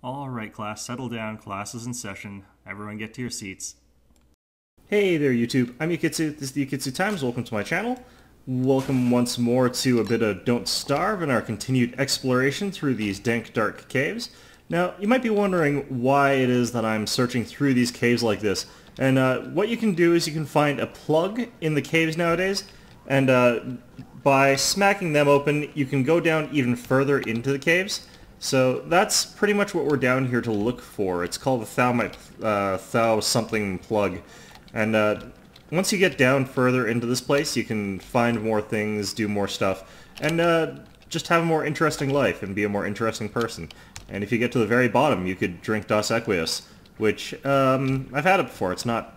Alright class, settle down, class is in session, everyone get to your seats. Hey there YouTube, I'm Yukitsu, this is the Yukitsu Times, welcome to my channel. Welcome once more to a bit of Don't Starve and our continued exploration through these dank dark caves. Now, you might be wondering why it is that I'm searching through these caves like this. And what you can do is you can find a plug in the caves nowadays, and by smacking them open, you can go down even further into the caves. So that's pretty much what we're down here to look for. It's called the Thou something plug. And once you get down further into this place, you can find more things, do more stuff, and just have a more interesting life and be a more interesting person. And if you get to the very bottom, you could drink Dos Equus, which I've had it before. It's not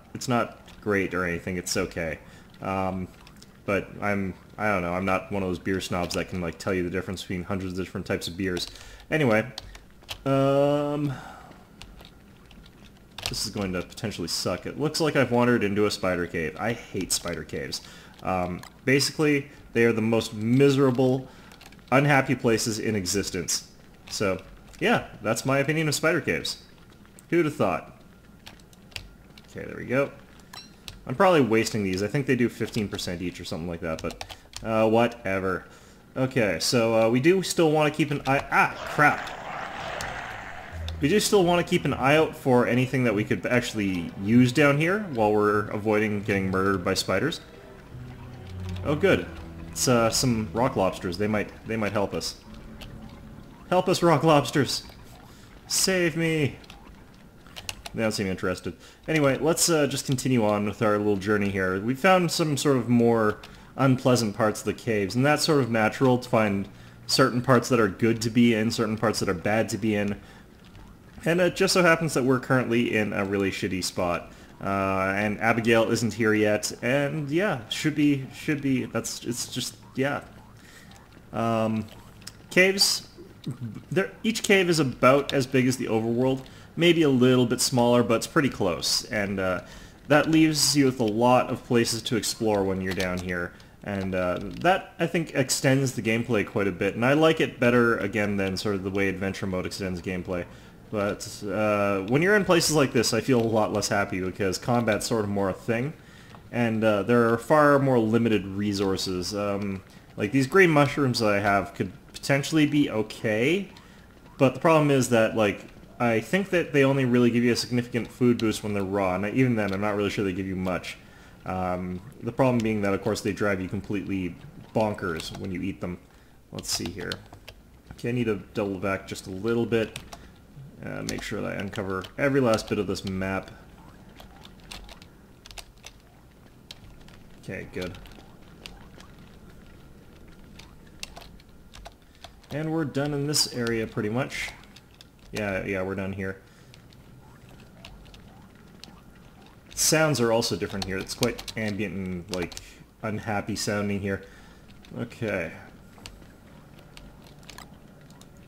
great or anything. It's okay. But I don't know. I'm not one of those beer snobs that can like tell you the difference between hundreds of different types of beers. Anyway, this is going to potentially suck. It looks like I've wandered into a spider cave. I hate spider caves. Basically, they are the most miserable, unhappy places in existence. So, yeah, that's my opinion of spider caves. Who'd have thought? Okay, there we go. I'm probably wasting these. I think they do 15% each or something like that, but whatever. Okay, so we do still want to keep an eye... Ah, crap. We do still want to keep an eye out for anything that we could actually use down here while we're avoiding getting murdered by spiders. Oh, good. It's some rock lobsters. They might help us. Help us, rock lobsters! Save me! They don't seem interested. Anyway, let's just continue on with our little journey here. We found some sort of more unpleasant parts of the caves, and that's sort of natural to find certain parts that are good to be in, certain parts that are bad to be in. And it just so happens that we're currently in a really shitty spot. And Abigail isn't here yet, and yeah, should be, it's just, yeah. Caves, each cave is about as big as the overworld, maybe a little bit smaller, but it's pretty close, and that leaves you with a lot of places to explore when you're down here. And that, I think, extends the gameplay quite a bit, and I like it better, again, than sort of the way adventure mode extends gameplay. But when you're in places like this, I feel a lot less happy because combat's sort of more a thing, and there are far more limited resources. Like these green mushrooms that I have could potentially be okay, but the problem is that, like, I think that they only really give you a significant food boost when they're raw, and even then I'm not really sure they give you much. The problem being that, of course, they drive you completely bonkers when you eat them. Let's see here. Okay, I need to double back just a little bit. Make sure that I uncover every last bit of this map. Okay, good. And we're done in this area pretty much. Yeah, we're done here. Sounds are also different here. It's quite ambient and, like, unhappy sounding here. Okay.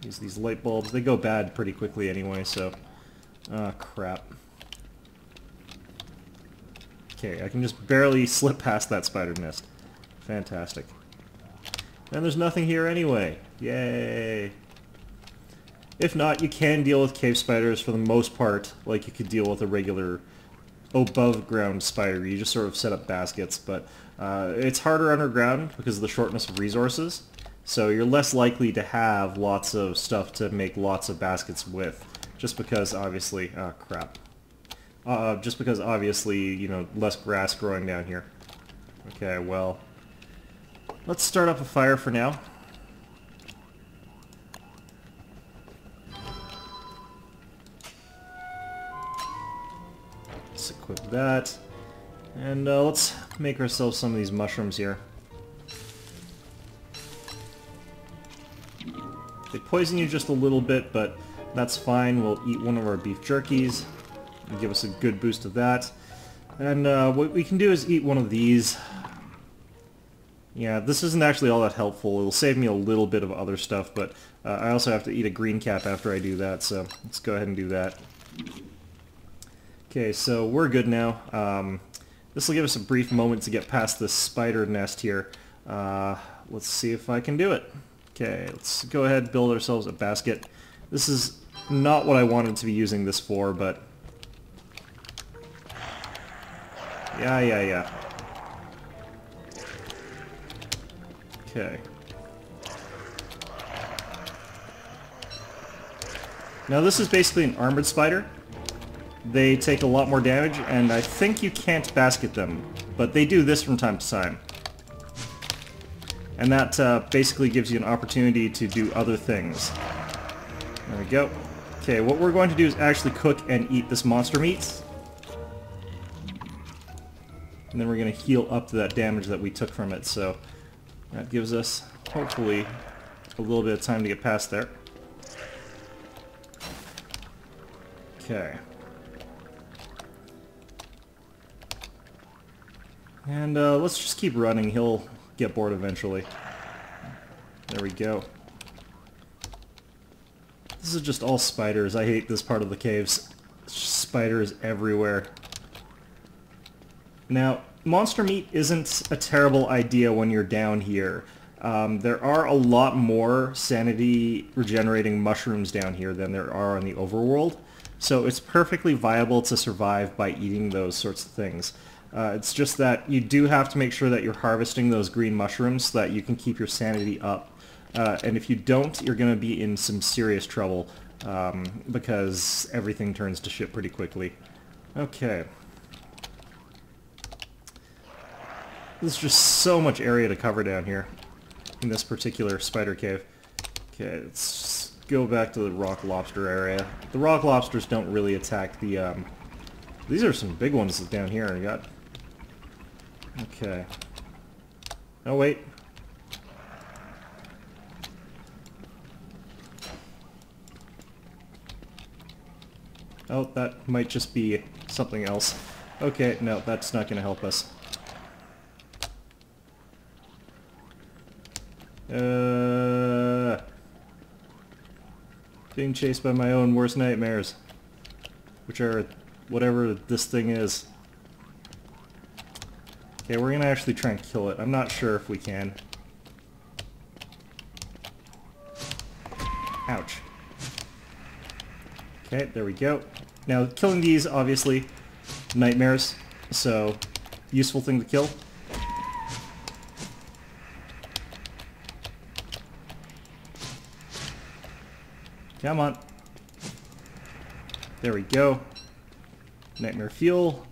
Use these light bulbs. They go bad pretty quickly anyway, so... Ah, crap. Okay, I can just barely slip past that spider nest. Fantastic. And there's nothing here anyway. Yay! If not, you can deal with cave spiders for the most part, like you could deal with a regular above-ground spider. You just sort of set up baskets, but it's harder underground because of the shortness of resources. So you're less likely to have lots of stuff to make lots of baskets with, just because obviously, oh crap. Just because obviously, you know, less grass growing down here. Okay, well, let's start up a fire for now. Let's equip that, and let's make ourselves some of these mushrooms here. They poison you just a little bit, but that's fine. We'll eat one of our beef jerkies and give us a good boost of that. And what we can do is eat one of these. Yeah, this isn't actually all that helpful. It'll save me a little bit of other stuff, but I also have to eat a green cap after I do that, so let's go ahead and do that. Okay, so we're good now. This will give us a brief moment to get past this spider nest here. Let's see if I can do it. Okay, let's go ahead and build ourselves a basket. This is not what I wanted to be using this for, but... Yeah. Okay. Now this is basically an armored spider. They take a lot more damage, and I think you can't basket them, but they do this from time to time. And that basically gives you an opportunity to do other things. There we go. Okay, what we're going to do is actually cook and eat this monster meat. And then we're going to heal up to that damage that we took from it, so that gives us, hopefully, a little bit of time to get past there. Okay. And let's just keep running. He'll get bored eventually. There we go. This is just all spiders. I hate this part of the caves. It's just spiders everywhere. Now, monster meat isn't a terrible idea when you're down here. There are a lot more sanity regenerating mushrooms down here than there are on the overworld. So it's perfectly viable to survive by eating those sorts of things. It's just that you do have to make sure that you're harvesting those green mushrooms so that you can keep your sanity up. And if you don't, you're going to be in some serious trouble because everything turns to shit pretty quickly. Okay. There's just so much area to cover down here in this particular spider cave. Okay, let's go back to the rock lobster area. The rock lobsters don't really attack the... These are some big ones down here. You got... Okay. Oh, wait. Oh, that might just be something else. Okay, no, that's not going to help us. Being chased by my own worst nightmares. Which are whatever this thing is. Okay, we're going to actually try and kill it. I'm not sure if we can. Ouch. Okay, there we go. Now, killing these, obviously, nightmares, so useful thing to kill. Come on. There we go. Nightmare fuel.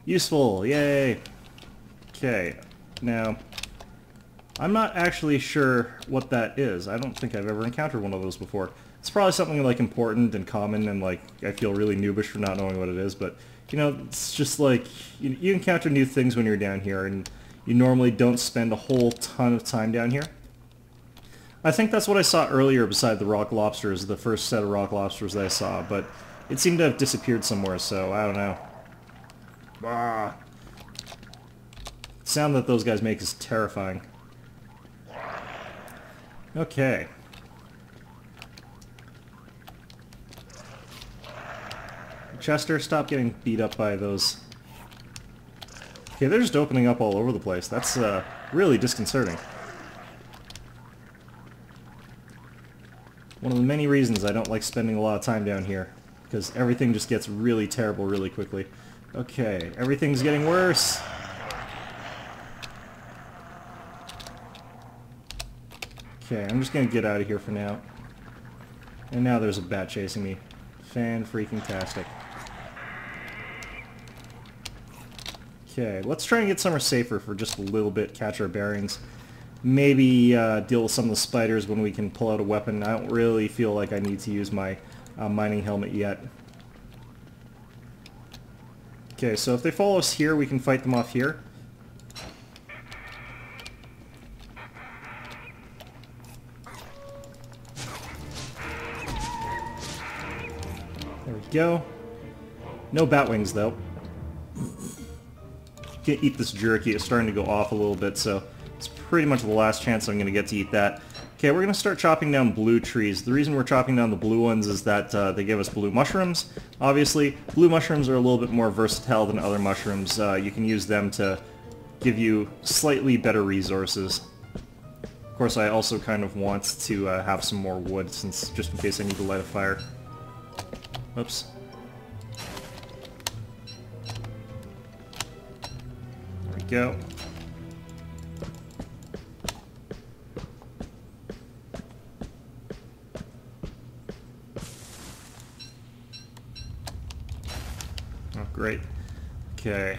Useful, yay! Okay, now, I'm not actually sure what that is. I don't think I've ever encountered one of those before. It's probably something like important and common, and like I feel really noobish for not knowing what it is, but you know, it's just like you encounter new things when you're down here, and you normally don't spend a whole ton of time down here. I think that's what I saw earlier beside the rock lobsters, the first set of rock lobsters that I saw, but it seemed to have disappeared somewhere, so I don't know. Ah. The sound that those guys make is terrifying. Okay. Chester, stop getting beat up by those. Okay, they're just opening up all over the place. That's really disconcerting. One of the many reasons I don't like spending a lot of time down here, because everything just gets really terrible really quickly. Okay, everything's getting worse. Okay, I'm just gonna get out of here for now. And now there's a bat chasing me. Fan-freaking-tastic. Okay, let's try and get somewhere safer for just a little bit, catch our bearings. Maybe deal with some of the spiders when we can pull out a weapon. I don't really feel like I need to use my mining helmet yet. Okay, so if they follow us here, we can fight them off here. There we go. No bat wings, though. Can't eat this jerky. It's starting to go off a little bit, so it's pretty much the last chance I'm going to get to eat that. Okay, we're going to start chopping down blue trees. The reason we're chopping down the blue ones is that they give us blue mushrooms. Obviously, blue mushrooms are a little bit more versatile than other mushrooms. You can use them to give you slightly better resources. Of course, I also kind of want to have some more wood, since just in case I need to light a fire. Oops. There we go. Oh, great. Okay.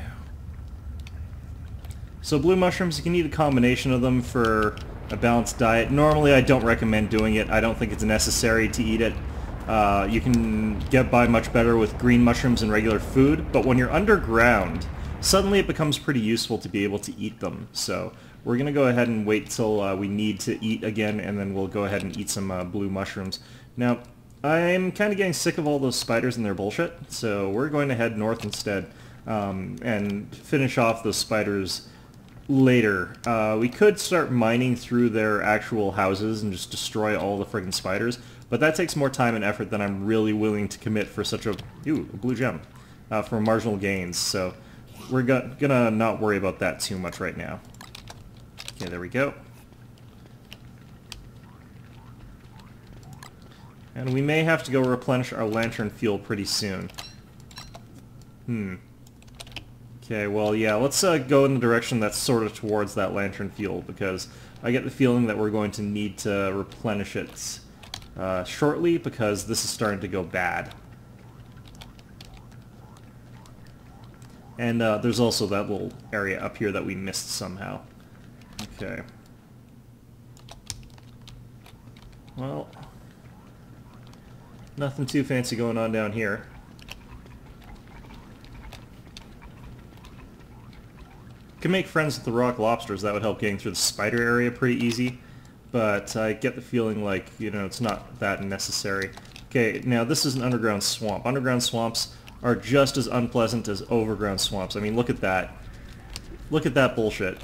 So blue mushrooms, you can eat a combination of them for a balanced diet. Normally I don't recommend doing it. I don't think it's necessary to eat it. You can get by much better with green mushrooms and regular food, but when you're underground, suddenly it becomes pretty useful to be able to eat them. So we're going to go ahead and wait till we need to eat again, and then we'll go ahead and eat some blue mushrooms. Now, I'm kind of getting sick of all those spiders and their bullshit, so we're going to head north instead and finish off those spiders later. We could start mining through their actual houses and just destroy all the friggin' spiders, but that takes more time and effort than I'm really willing to commit for such a blue gem for marginal gains. So we're gonna not worry about that too much right now. Okay, there we go. And we may have to go replenish our lantern fuel pretty soon. Okay, well, yeah, let's go in the direction that's sort of towards that lantern fuel, because I get the feeling that we're going to need to replenish it shortly, because this is starting to go bad. And there's also that little area up here that we missed somehow. Okay. Well, nothing too fancy going on down here. Can make friends with the rock lobsters. That would help getting through the spider area pretty easy, but I get the feeling like, you know, it's not that necessary. Okay, now this is an underground swamp. Underground swamps are just as unpleasant as overground swamps. I mean, look at that. Look at that bullshit.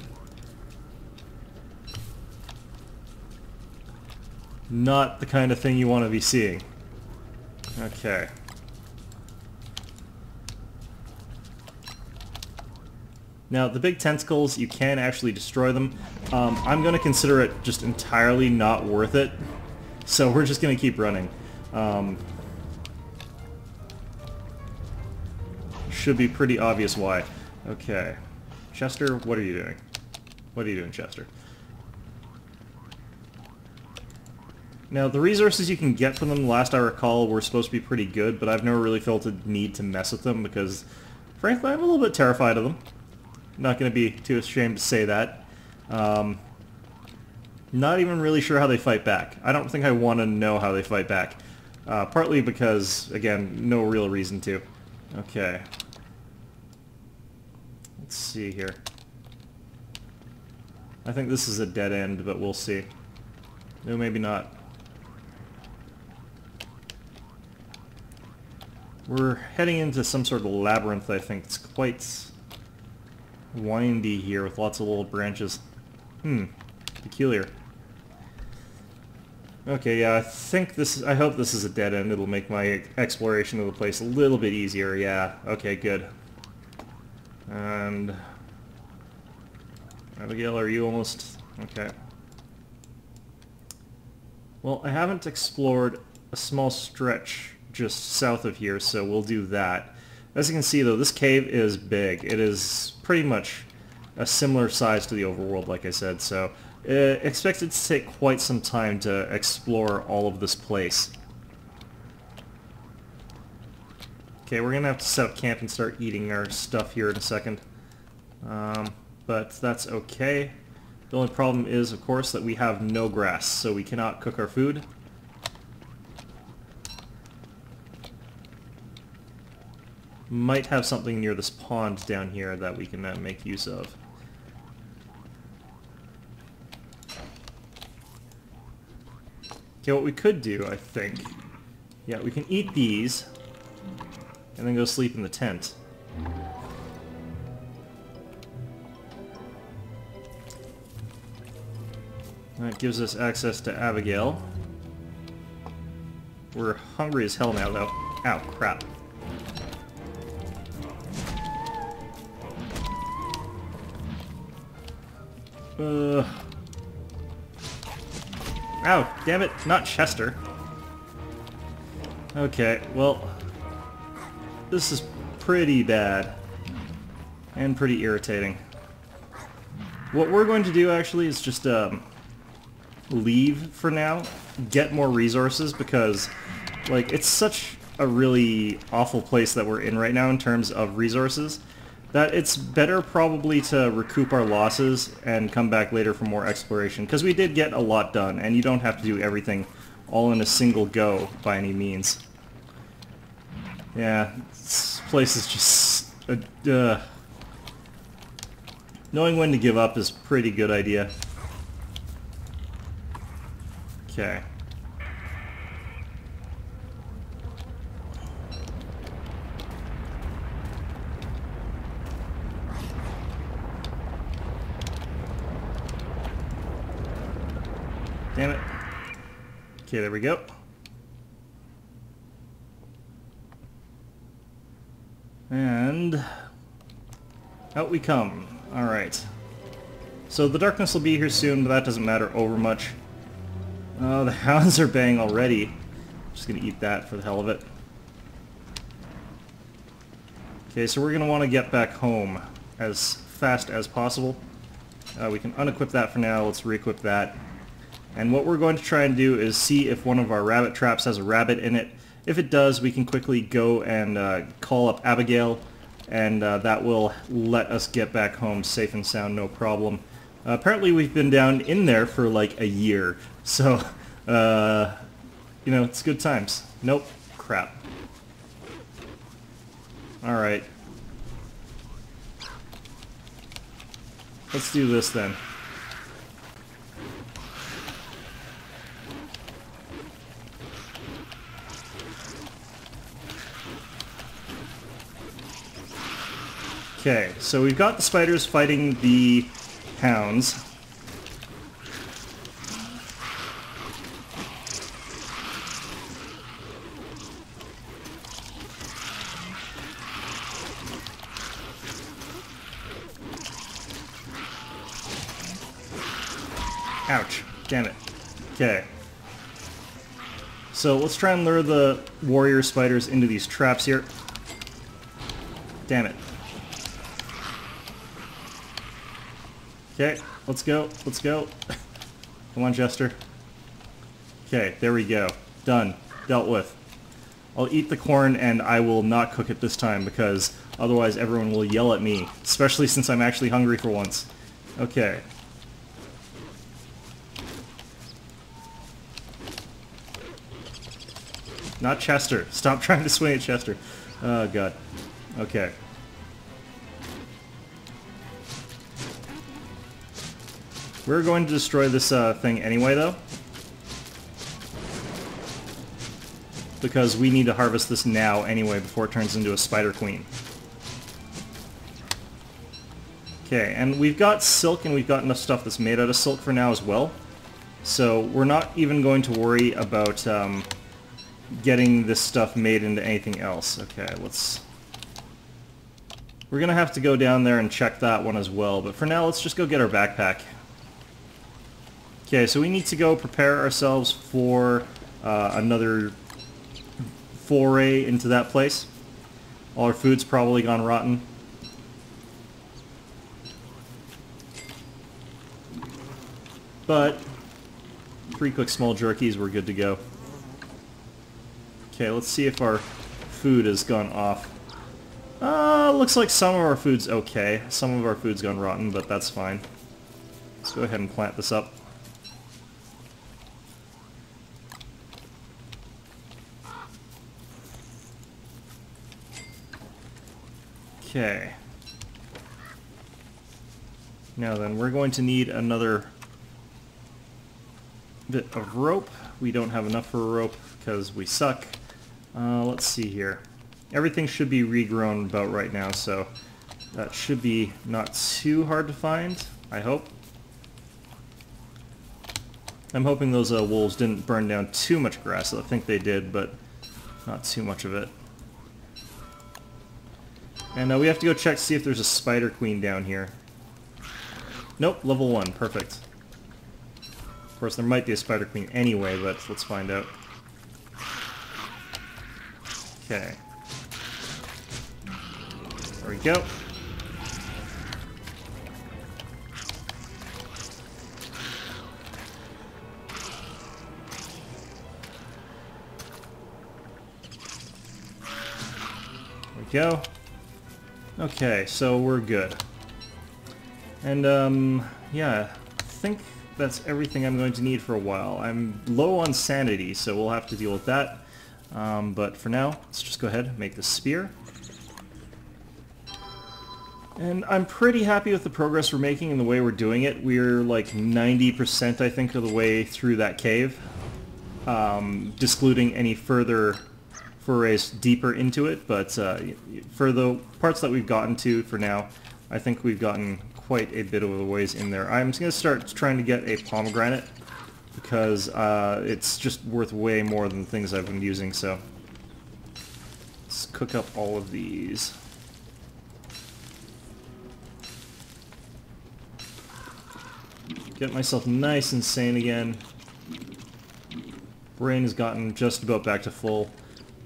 Not the kind of thing you want to be seeing. Okay. Now, the big tentacles, you can actually destroy them. I'm going to consider it just entirely not worth it, so we're just going to keep running. Should be pretty obvious why. Okay. Chester, what are you doing? What are you doing, Chester? Now, the resources you can get from them, last I recall, were supposed to be pretty good, but I've never really felt a need to mess with them because, frankly, I'm a little bit terrified of them. Not going to be too ashamed to say that. Not even really sure how they fight back. I don't think I want to know how they fight back. Partly because, again, no real reason to. Okay. Let's see here. I think this is a dead end, but we'll see. No, maybe not. We're heading into some sort of labyrinth, I think. It's quite windy here with lots of little branches. Peculiar. Okay, yeah, I think this, I hope this is a dead end. It'll make my exploration of the place a little bit easier, yeah. Okay, good. And Abigail, are you almost... Okay. Well, I haven't explored a small stretch just south of here, so we'll do that. As you can see, though, this cave is big. It is pretty much a similar size to the overworld, like I said, so expect it to take quite some time to explore all of this place. Okay, we're going to have to set up camp and start eating our stuff here in a second. But that's okay. The only problem is, of course, that we have no grass, so we cannot cook our food. Might have something near this pond down here that we can make use of. Okay, what we could do, I think... Yeah, we can eat these, and then go sleep in the tent. That gives us access to Abigail. We're hungry as hell now, though. Ow, crap. Ow, damn it, not Chester. Okay, well, this is pretty bad. And pretty irritating. What we're going to do actually is just leave for now, get more resources, because like it's such a really awful place that we're in right now in terms of resources that it's better probably to recoup our losses and come back later for more exploration, because we did get a lot done and you don't have to do everything all in a single go by any means. Yeah, this place is just knowing when to give up is a pretty good idea. Okay. Damn it. Okay, there we go. And out we come. Alright. So the darkness will be here soon, but that doesn't matter over much. Oh, the hounds are baying already. Just gonna eat that for the hell of it. Okay, so we're gonna want to get back home as fast as possible. We can unequip that for now. Let's re-equip that. And what we're going to try and do is see if one of our rabbit traps has a rabbit in it. If it does, we can quickly go and call up Abigail, and that will let us get back home safe and sound, no problem. Apparently we've been down in there for like a year, so, you know, it's good times. Nope. Crap. Alright. Let's do this then. Okay, so we've got the spiders fighting the hounds. Ouch. Damn it. Okay. So let's try and lure the warrior spiders into these traps here. Damn it. Okay, let's go, let's go. Come on, Jester. Okay, there we go. Done. Dealt with. I'll eat the corn and I will not cook it this time because otherwise everyone will yell at me, especially since I'm actually hungry for once. Okay. Not Chester. Stop trying to swing at Chester. Oh, God. Okay. We're going to destroy this thing anyway, though. Because we need to harvest this now anyway before it turns into a spider queen. Okay, and we've got silk and we've got enough stuff that's made out of silk for now as well. So we're not even going to worry about getting this stuff made into anything else. Okay, let's... We're gonna have to go down there and check that one as well, but for now let's just go get our backpack. Okay, so we need to go prepare ourselves for another foray into that place. All our food's probably gone rotten. But pre-cooked small jerkies, we're good to go. Okay, let's see if our food has gone off. Looks like some of our food's okay. Some of our food's gone rotten, but that's fine. Let's go ahead and plant this up. Okay. Now then, we're going to need another bit of rope. We don't have enough for a rope because we suck. Let's see here. Everything should be regrown about right now, so that should be not too hard to find, I hope. I'm hoping those wolves didn't burn down too much grass. I think they did, but not too much of it. And we have to go check to see if there's a spider queen down here. Nope, level 1, perfect. course, there might be a Spider Queen anyway, but let's find out. Okay. There we go. Go. Okay, so we're good. And, yeah, I think that's everything I'm going to need for a while. I'm low on sanity, so we'll have to deal with that. But for now, let's just go ahead and make this spear. And I'm pretty happy with the progress we're making and the way we're doing it. We're like 90%, I think, of the way through that cave. Discluding any further forays deeper into it, but for the parts that we've gotten to for now, I think we've gotten quite a bit of a ways in there. I'm going to start trying to get a pomegranate because it's just worth way more than the things I've been using, so let's cook up all of these. Get myself nice and sane again. Brain has gotten just about back to full.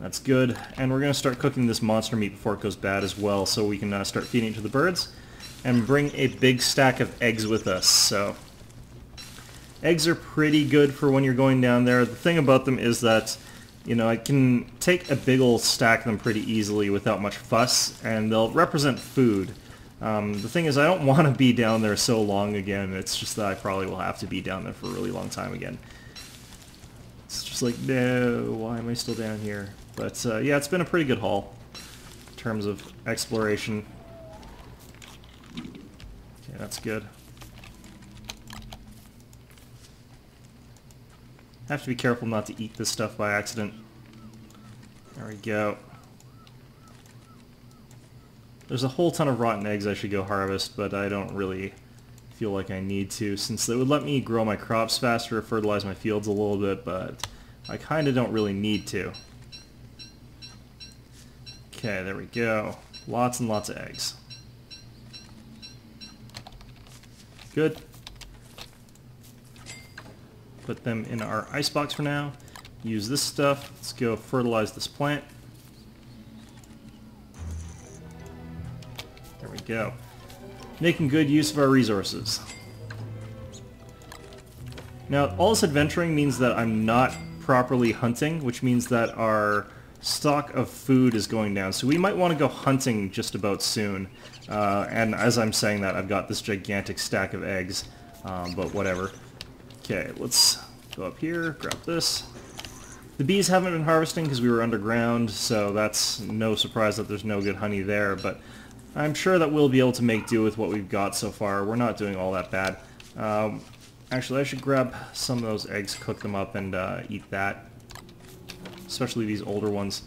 That's good, and we're going to start cooking this monster meat before it goes bad as well, so we can start feeding it to the birds, and bring a big stack of eggs with us. So, eggs are pretty good for when you're going down there. The thing about them is that, you know, I can take a big old stack of them pretty easily without much fuss, and they'll represent food. The thing is, I don't want to be down there so long again. It's just that I probably will have to be down there for a really long time again. It's just like, no, why am I still down here? But yeah, it's been a pretty good haul in terms of exploration. Okay, that's good. Have to be careful not to eat this stuff by accident. There we go. There's a whole ton of rotten eggs I should go harvest, but I don't really feel like I need to, since they would let me grow my crops faster, fertilize my fields a little bit, but I kind of don't really need to. Okay, there we go. Lots and lots of eggs. Good. Put them in our icebox for now. Use this stuff. Let's go fertilize this plant. There we go. Making good use of our resources. Now, all this adventuring means that I'm not properly hunting, which means that our stock of food is going down. So we might want to go hunting just about soon. And as I'm saying that, I've got this gigantic stack of eggs, but whatever. Okay, let's go up here, grab this. The bees haven't been harvesting because we were underground, so that's no surprise that there's no good honey there, but I'm sure that we'll be able to make do with what we've got so far. We're not doing all that bad. Actually, I should grab some of those eggs, cook them up, and eat that. Especially these older ones.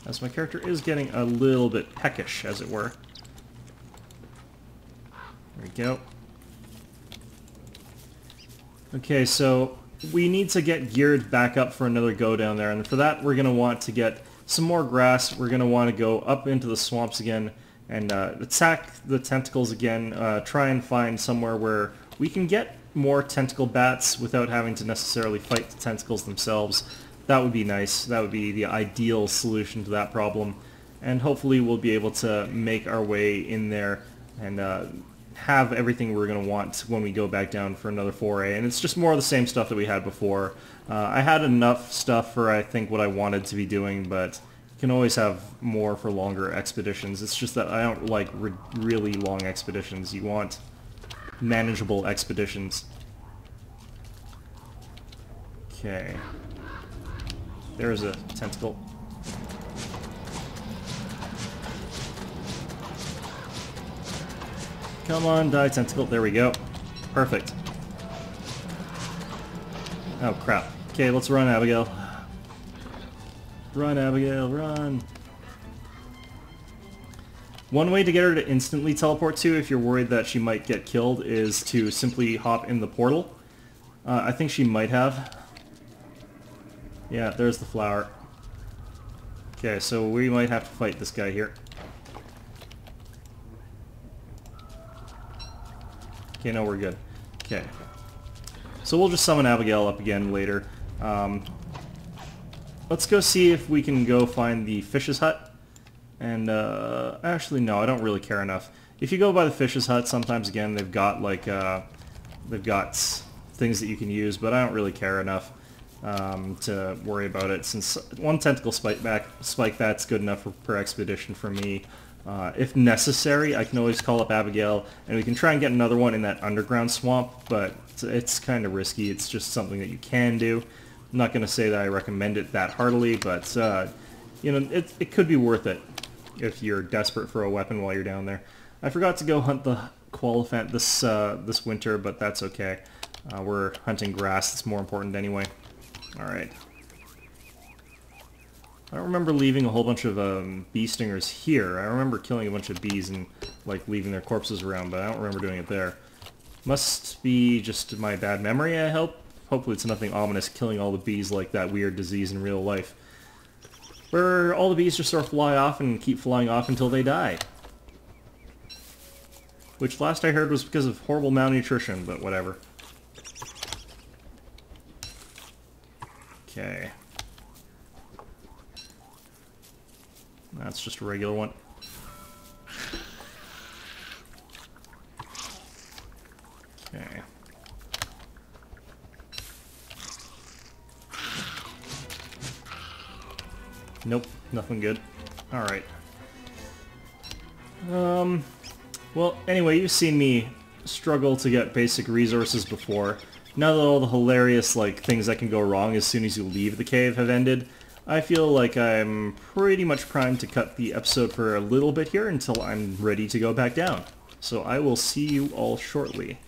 As my character is getting a little bit peckish, as it were. There we go. Okay, so we need to get geared back up for another go down there, and for that we're going to want to get some more grass. We're going to want to go up into the swamps again and attack the tentacles again, try and find somewhere where we can get more tentacle bats without having to necessarily fight the tentacles themselves. That would be nice. That would be the ideal solution to that problem, and hopefully we'll be able to make our way in there and have everything we're going to want when we go back down for another foray. And it's just more of the same stuff that we had before. I had enough stuff for, I think, what I wanted to be doing, but you can always have more for longer expeditions. It's just that I don't like really long expeditions. You want manageable expeditions. Okay. There's a tentacle. Come on, die, tentacle. There we go. Perfect. Oh, crap. Okay, let's run, Abigail. Run, Abigail, run. One way to get her to instantly teleport to, if you're worried that she might get killed, is to simply hop in the portal. I think she might have. Yeah, there's the flower. Okay, so we might have to fight this guy here. Okay, no, we're good. Okay. So we'll just summon Abigail up again later. Let's go see if we can go find the fish's hut. And, actually, no, I don't really care enough. If you go by the fish's hut, sometimes, again, they've got, like, they've got things that you can use, but I don't really care enough to worry about it, since one tentacle spike bat's good enough per expedition for me. If necessary, I can always call up Abigail, and we can try and get another one in that underground swamp, but it's kind of risky. It's just something that you can do. I'm not going to say that I recommend it that heartily, but, you know, it could be worth it if you're desperate for a weapon while you're down there. I forgot to go hunt the Qualiphant this winter, but that's okay. We're hunting grass. That's more important anyway. Alright. I don't remember leaving a whole bunch of bee stingers here. I remember killing a bunch of bees and like leaving their corpses around, but I don't remember doing it there. Must be just my bad memory, I hope. Hopefully it's nothing ominous killing all the bees like that weird disease in real life, where all the bees just sort of fly off and keep flying off until they die. Which last I heard was because of horrible malnutrition, but whatever. Okay. That's just a regular one. Okay. Nope, nothing good. Alright. Well, anyway, you've seen me struggle to get basic resources before. Now that all the hilarious, like, things that can go wrong as soon as you leave the cave have ended, I feel like I'm pretty much primed to cut the episode for a little bit here until I'm ready to go back down. So I will see you all shortly.